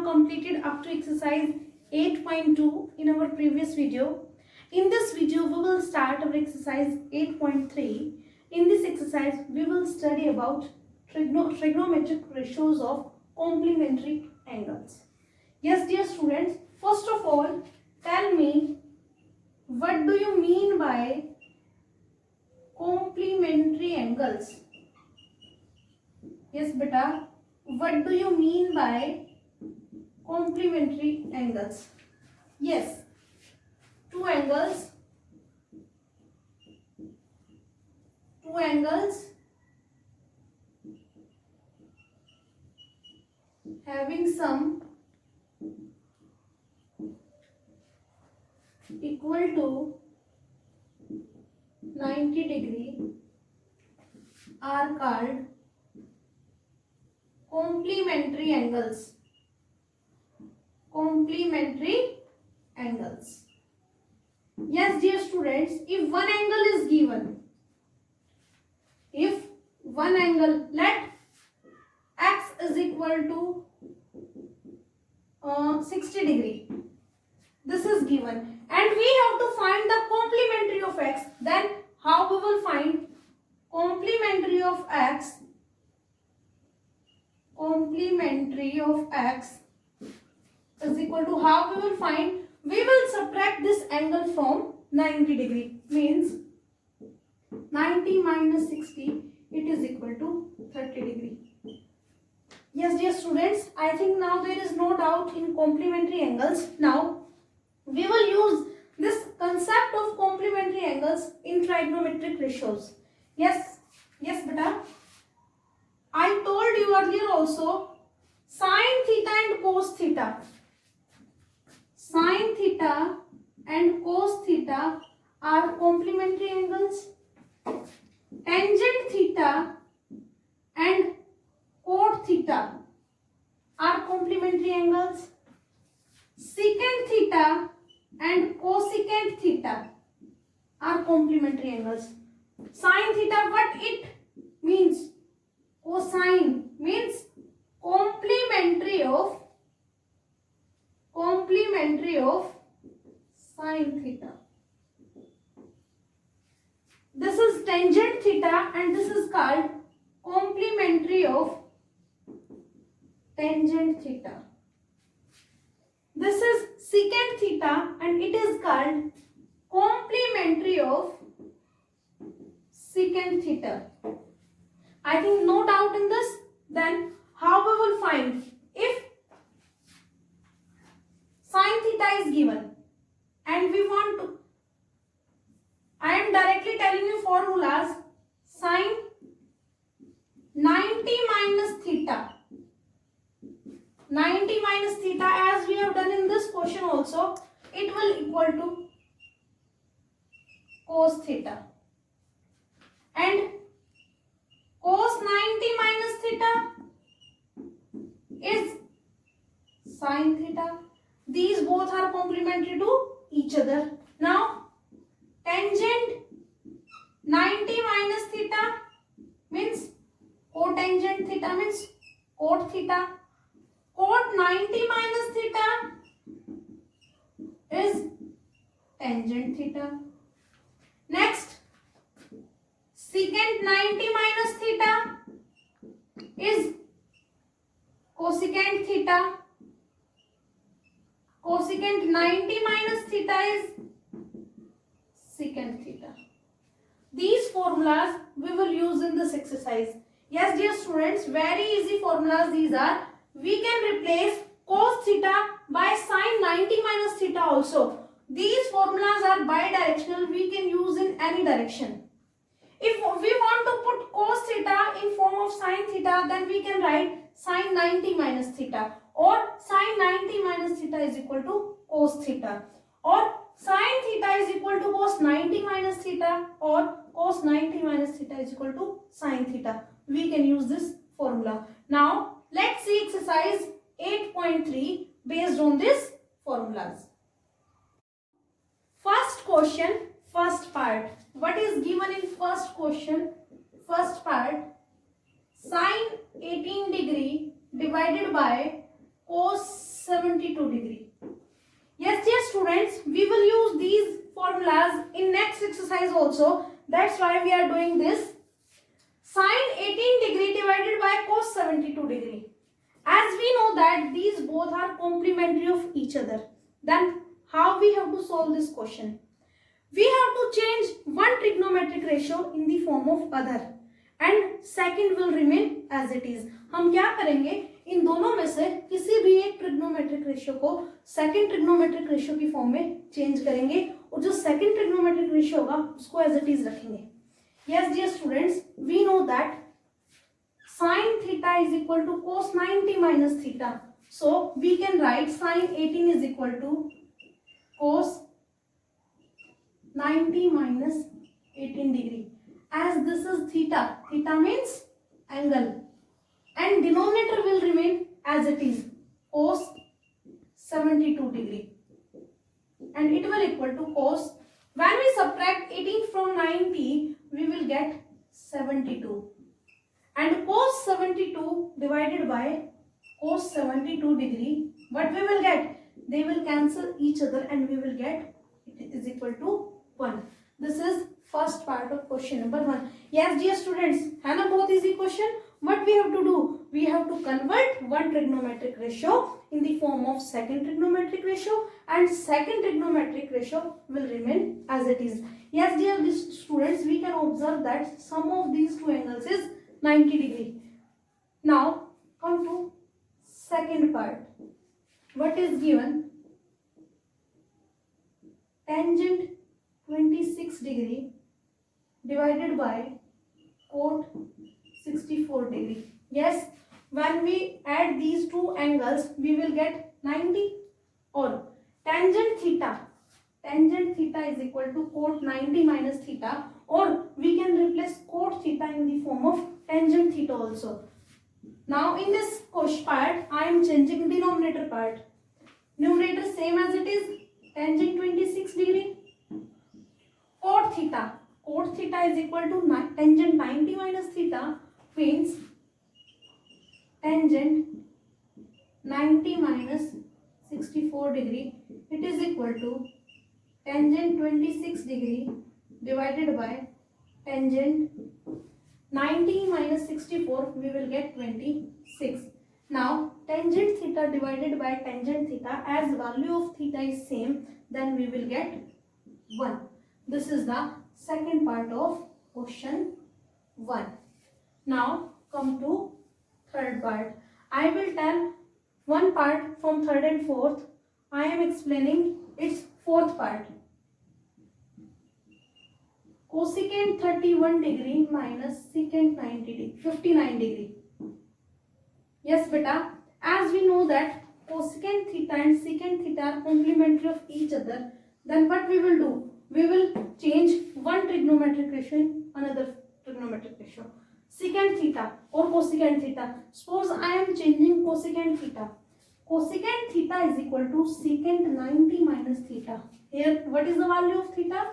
completed up to exercise 8.2 in our previous video. In this video, we will start our exercise 8.3. In this exercise, we will study about trigonometric ratios of complementary angles. Yes, dear students, first of all, tell me, what do you mean by complementary angles? Yes, beta, what do you mean by complementary angles? Yes, two angles having sum equal to 90 degree are called complementary angles. Complementary angles. Yes, dear students, if one angle is given, let x is equal to 60 degree. This is given and we have to find the complementary of x. Then how we will find complementary of x? Complementary of x is equal to, how we will find? We will subtract this angle from 90 degree. Means 90 minus 60, it is equal to 30 degree. Yes, dear students, I think now there is no doubt in complementary angles. Now we will use this concept of complementary angles in trigonometric ratios. Yes, beta. I told you earlier also, sin theta and cos theta. Sin theta and cos theta are complementary angles. Tangent theta and cot theta are complementary angles. Secant theta and cosecant theta are complementary angles. Sin theta, what it means? Cosine means complementary of sin theta. This is tangent theta and this is called complementary of tangent theta. This is secant theta and it is called complementary of secant theta. I think no doubt in this. Then how we will find? If sin theta is given and we want to, I am directly telling you formulas. Sin 90 minus theta. 90 minus theta, as we have done in this question also, it will equal to cos theta. And cos 90 minus theta is sin theta. These both are complementary to each other. Now, tangent 90 minus theta means cotangent theta means cot theta. Cot 90 minus theta is tangent theta. Next, secant 90 minus theta is cosecant theta. Cosecant 90 minus theta is secant theta. These formulas we will use in this exercise. Yes, dear students, very easy formulas these are. We can replace cos theta by sin 90 minus theta also. These formulas are bidirectional. We can use in any direction. If we want to put cos theta in form of sin theta, then we can write sin 90 minus theta, or sin 90 minus theta is equal to cos theta, or sin theta is equal to cos 90 minus theta, or cos 90 minus theta is equal to sin theta. We can use this formula. Now let's see exercise 8.3 based on these formulas. First question, first part. What is given in first question? First part, sin 18 degree divided by cos 72 degree. Yes, dear students, we will use these formulas in next exercise also. That's why we are doing this. Sine 18 degree divided by cos 72 degree. As we know that these both are complementary of each other, then how we have to solve this question? We have to change one trigonometric ratio in the form of other and second will remain as it is. हम क्या करेंगे, इन दोनों में से किसी भी एक trigonometric ratio को सेकंड ट्रिग्नोमेट्रिक रेशियो की फॉर्म में चेंज करेंगे और जो सेकंड ट्रिग्नोमेट्रिक रेशियो होगा उसको एज इट इज रखेंगे. Yes, dear students, we know that sin theta is equal to cos 90 minus theta. So we can write sin 18 is equal to cos 90 minus 18 degree. As this is theta, theta means angle, and denominator will remain as it is, cos 72 degree, and it will equal to cos. When we subtract 18 from 90, we will get 72, and cos 72 divided by cos 72 degree, what we will get? They will cancel each other and we will get it is equal to 1. This is first part of question number 1. Yes, dear students, है ना बहुत easy question. What we have to do? We have to convert one trigonometric ratio in the form of second trigonometric ratio, and second trigonometric ratio will remain as it is. Yes, dear students, we can observe that sum of these two angles is 90 degree. Now come to second part. What is given? Tangent 26 degree divided by cot 64 degree. Yes, when we add these two angles, we will get 90, or tangent theta is equal to cot 90 minus theta, or we can replace cot theta in the form of tangent theta also. Now in this question part, I am changing denominator part. Numerator same as it is, tangent 26 degree. Cot theta is equal to tangent 90 minus theta, means tangent 90 minus 64 degree, it is equal to tangent 26 degree divided by tangent 90 minus 64, we will get 26. Now tangent theta divided by tangent theta, as value of theta is same, then we will get 1. This is the second part of question 1. Now come to third part. I will tell one part from third and fourth. I am explaining its fourth part. Cosecant 31 degree minus secant 59 degree. Yes, beta. As we know that cosecant theta and secant theta are complementary of each other, then what we will do? We will change one trigonometric ratio in another trigonometric ratio. Secant theta or cosecant theta. Suppose I am changing cosecant theta. Cosecant theta is equal to secant 90 minus theta. Here, what is the value of theta?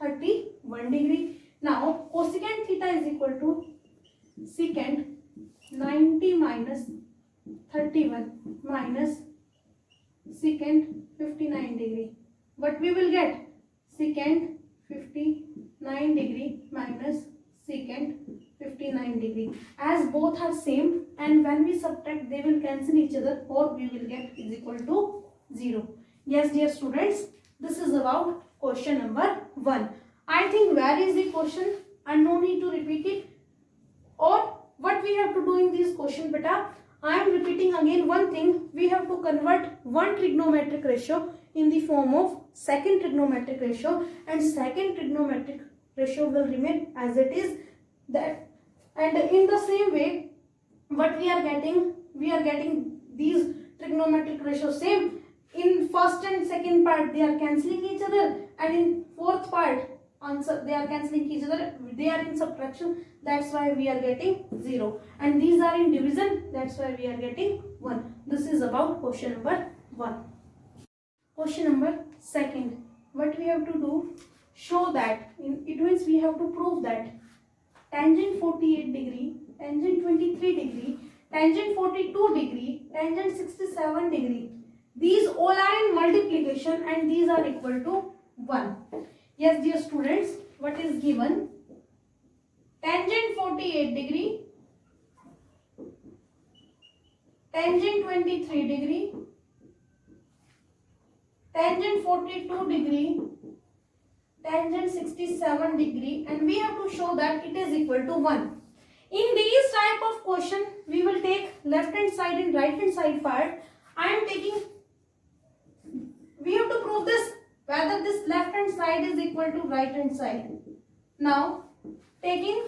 31 degree. Now, cosecant theta is equal to secant 90 minus 31 minus secant 59 degree. What we will get? Secant 59 degree minus secant 59 degree. As both are same, and when we subtract, they will cancel each other, or we will get is equal to 0. Yes, dear students, this is about question number 1. I think very easy question and no need to repeat it. Or what we have to do in this question, beta? I am repeating again one thing. We have to convert one trigonometric ratio in the form of second trigonometric ratio, and second trigonometric ratio will remain as it is. That, and in the same way, what we are getting these trigonometric ratios same. In first and second part, they are cancelling each other, and in fourth part, answer they are cancelling each other. They are in subtraction. That's why we are getting 0. And these are in division. That's why we are getting 1. This is about question number 1. Question number 2. What we have to do? Show that. It means we have to prove that tangent 48 degree, tangent 23 degree, tangent 42 degree, tangent 67 degree, these all are in multiplication and these are equal to 1. Yes dear students, what is given? Tangent 48 degree, tangent 23 degree, tangent 42 degree, tangent 67 degree, and we have to show that it is equal to 1. In these type of question, we will take left hand side and right hand side part. I am taking, we have to prove this, whether this left hand side is equal to right hand side. Now, taking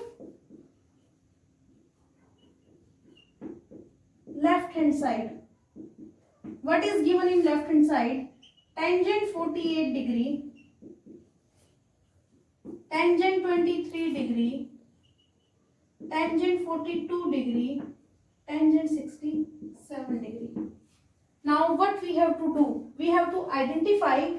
left hand side. What is given in left hand side? Tangent 48 degree, tangent 23 degree, tangent 42 degree, tangent 67 degree. Now what we have to do? We have to identify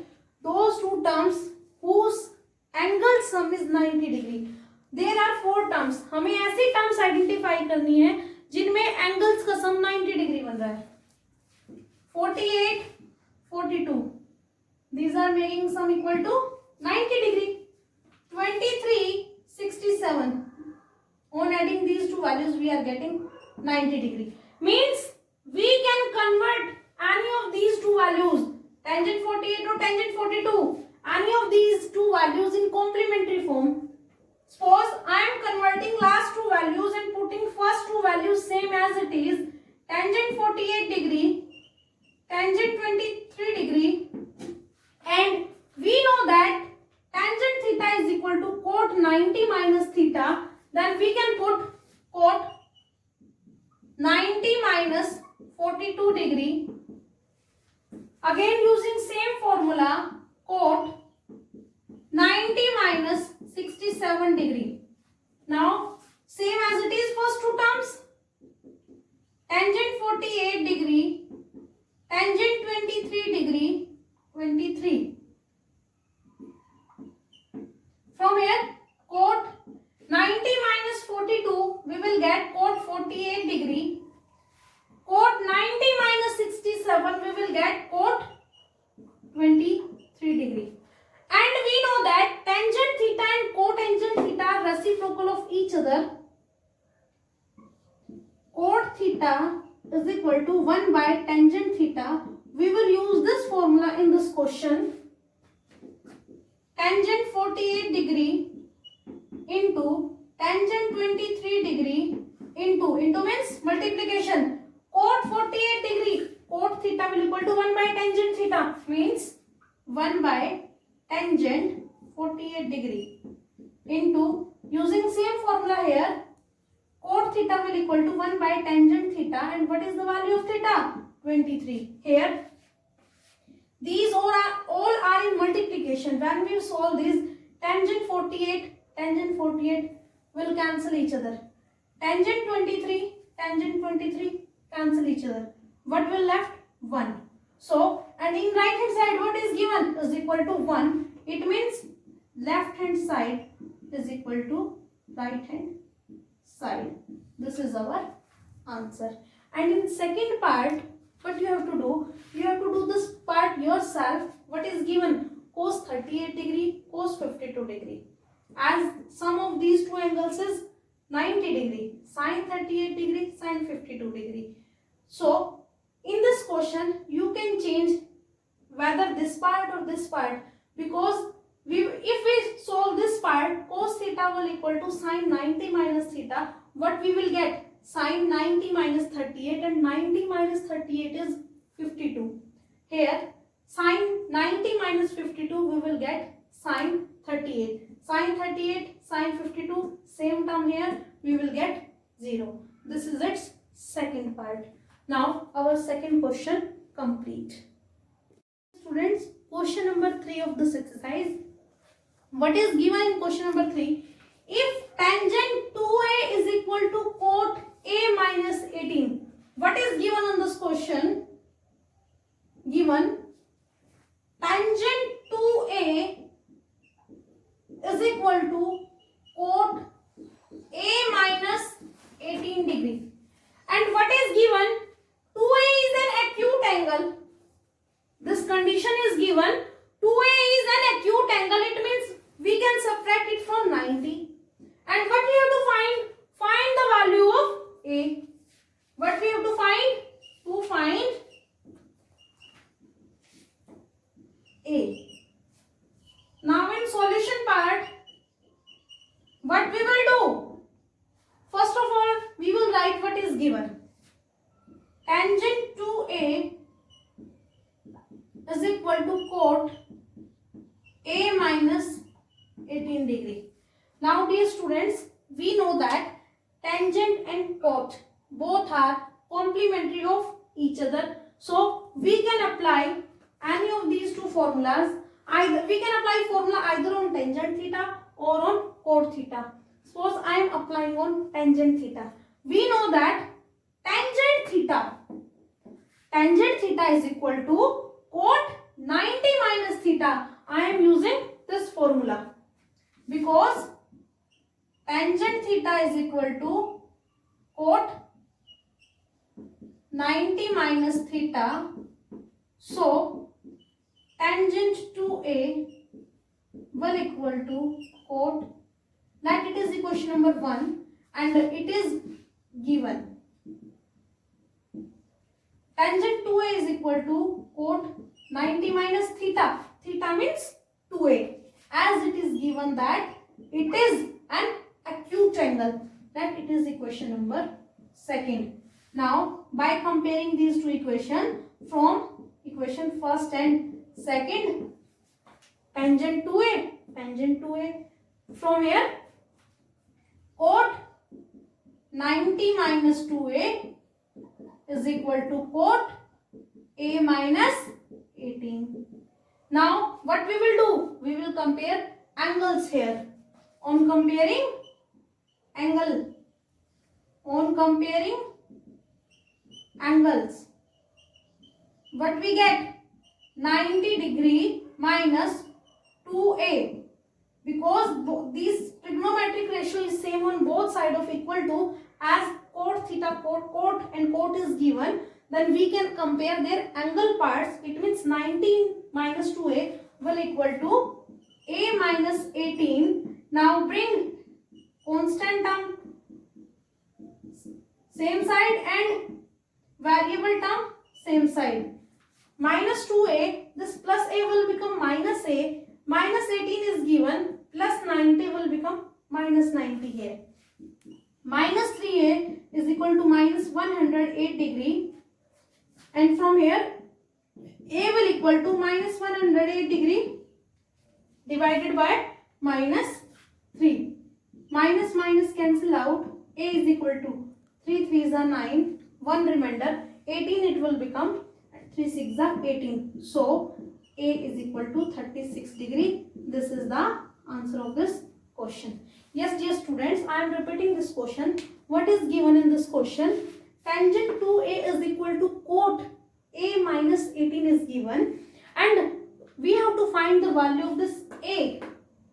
those two terms whose angle sum is 90 degree. There are 4 terms. हमें ऐसी terms identify करनी है जिनमें angles का sum 90 degree बन रहा है. 48, 42. These are making sum equal to 90 degree. 23, 67. On adding these two values, we are getting 90 degree. Means we can convert any of these two values, tangent 48 or tangent 42, any of these two values in complementary form. Suppose I am converting last two values and putting first two values same as it is. Tangent 48 degree, tangent 23 degree, and we know that tangent theta is equal to cot 90 minus theta. Then we can put cot 90 minus 42 degree. Again using same formula, cot 90 minus 67 degree. Now same as it is first two terms. Tangent 48 degree, tangent 23 degree, 23. From here, cot 90 minus 42, we will get cot 48 degree. Cot 90 minus 67, we will get cot 23 degree. And we know that tangent theta and cotangent theta are reciprocal of each other. Cot theta is equal to 1 by tangent theta. We will use this formula in this question. Tangent 48 degree into tangent 23 degree into means multiplication. Cot 48 degree, cot theta will equal to 1 by tangent theta, means 1 by tangent 48 degree into, using same formula here, cot theta will equal to 1 by tangent theta, and what is the value of theta? 23. Here these all are in multiplication. When we solve this, tangent 48 will cancel each other. Tangent 23 cancel each other. What will left? 1. So, and in right hand side what is given? Is equal to 1. It means left hand side is equal to right hand side. This is our answer. And in second part, what you have to do? You have to do this part yourself. What is given? Cos 38 degree, cos 52 degree. As sum of these two angles is 90 degree, sin 38 degree, sin 52 degree. So, in this question, you can change whether this part or this part, because if we solve this part, cos theta will equal to sin 90 minus theta. What we will get? Sin 90 minus 38, and 90 minus 38 is 52. Here, sin 90 minus 52, we will get sin 38. Sin 38, sin 52, same term here, we will get 0. This is its second part. Now, our second question complete. Students, question number 3 of this exercise. What is given in question number 3? If tangent 2a is equal to cot a minus 18. What is given on this question? Given tangent 2a is equal to cot a minus 18 degree. And what is given? 2a is an acute angle. given 2A is an acute angle, it means we can subtract it from 90. And what we have to find? Find the value of A. What we have to find? To find A. Now in solution part, what we will do? First of all, we will write what is given. Tangent to A is equal to cot A minus 18 degree. Now dear students, we know that tangent and cot both are complementary of each other. So we can apply any of these two formulas. Either we can apply formula either on tangent theta or on cot theta. Suppose I am applying on tangent theta. We know that tangent theta is equal to cot 90 minus theta. I am using this formula because tangent theta is equal to cot 90 minus theta. So tangent to A will equal to cot, that it is equation number 1 and it is given. Tangent to A is equal to cot 90 minus theta. Theta means 2A. As it is given that it is an acute angle, that it is equation number 2. Now by comparing these two equations, from equation 1st and 2nd, tangent to A, from here cot 90 minus 2A is equal to cot A minus 18. Now what we will do? We will compare angles here. On comparing angles, what we get? 90 degree minus 2A, because this trigonometric ratio is same on both sides of equal to, as cot theta, cot and cot is given, then we can compare their angle parts. It means 90 minus 2A will equal to A minus 18. Now bring constant term same side and variable term same side. Minus 2A, this plus A will become minus A, minus 18 is given, plus 90 will become minus 90 here. Minus 3A is equal to minus 108 degree, and from here A will equal to minus 108 degree divided by minus 3. Minus minus cancel out. A is equal to 3 3s are 9, 1 remainder, 18 it will become, 3 6s are 18. So A is equal to 36 degree. This is the answer of this question. Yes dear students, I am repeating this question. What is given in this question? Tangent to A is equal to cot A minus 18 is given, and we have to find the value of this A.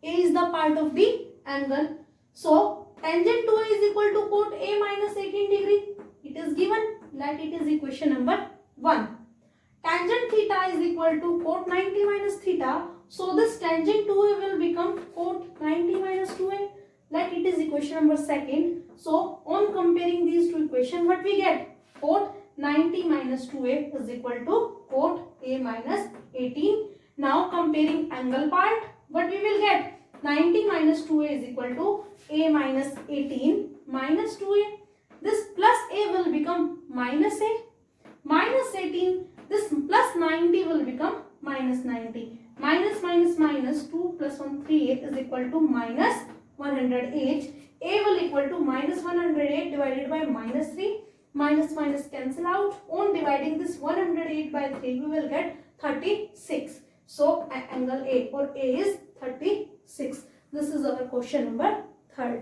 A is the part of the angle. So tangent to A is equal to cot A minus 18 degree. It is given, that it is equation number 1. Tangent theta is equal to cot 90 minus theta. So this tangent to A will become cot 90 minus 2A, that it is equation number 2. So on comparing these two equations, what we get? Cot 90 minus 2A is equal to cot A minus 18. Now comparing angle part, what we will get? 90 minus 2A is equal to A minus 18 minus 2A. This plus A will become minus A. Minus 18, this plus 90 will become minus 90. Minus minus minus 2 plus 1 3A is equal to minus 108. A will equal to minus 108 divided by minus 3. Minus minus cancel out. On dividing this 108 by 3, we will get 36. So angle A or A is 36. This is our question number 3.